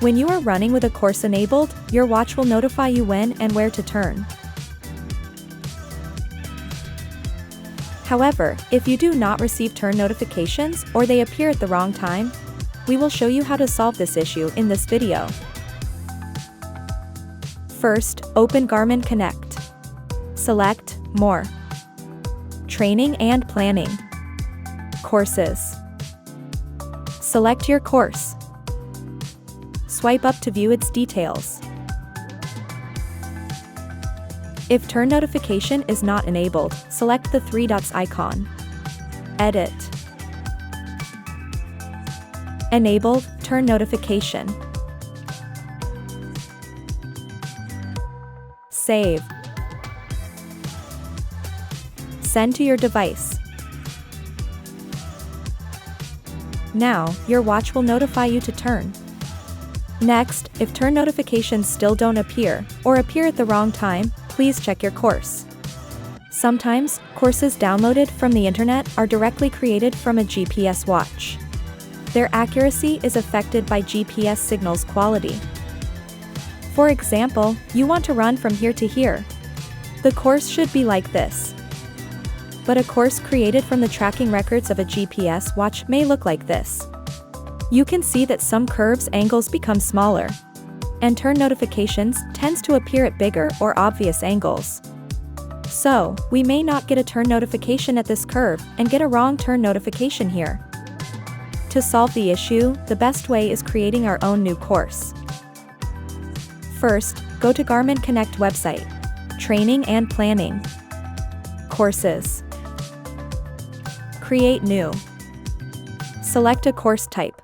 When you are running with a course enabled, your watch will notify you when and where to turn. However, if you do not receive turn notifications or they appear at the wrong time, we will show you how to solve this issue in this video. First, open Garmin Connect. Select More. Training and Planning. Courses. Select your course. Swipe up to view its details. If turn notification is not enabled, select the three dots icon. Edit. Enable turn notification. Save. Send to your device. Now, your watch will notify you to turn. Next, if turn notifications still don't appear, or appear at the wrong time, please check your course. Sometimes, courses downloaded from the internet are directly created from a GPS watch. Their accuracy is affected by GPS signal's quality. For example, you want to run from here to here. The course should be like this. But a course created from the tracking records of a GPS watch may look like this. You can see that some curves angles become smaller, and turn notifications tends to appear at bigger or obvious angles. So, we may not get a turn notification at this curve and get a wrong turn notification here. To solve the issue, the best way is creating our own new course. First, go to Garmin Connect website. Training and Planning. Courses. Create new. Select a course type.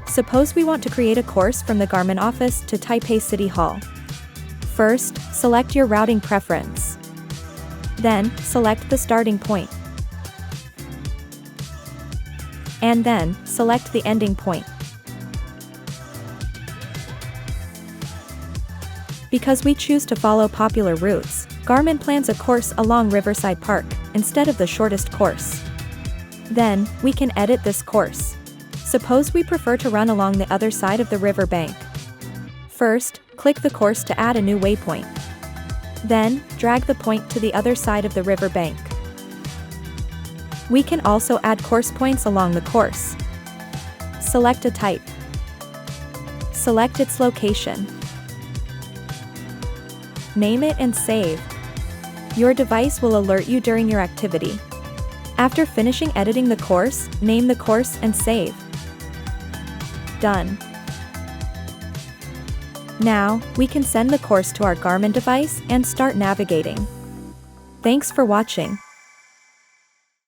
Suppose we want to create a course from the Garmin office to Taipei City Hall. First, select your routing preference. Then, select the starting point. And then, select the ending point. Because we choose to follow popular routes, Garmin plans a course along Riverside Park, instead of the shortest course. Then, we can edit this course. Suppose we prefer to run along the other side of the river bank. First, click the course to add a new waypoint. Then, drag the point to the other side of the river bank. We can also add course points along the course. Select a type. Select its location. Name it and save. Your device will alert you during your activity. After finishing editing the course, name the course and save. Done. Now, we can send the course to our Garmin device and start navigating. Thanks for watching.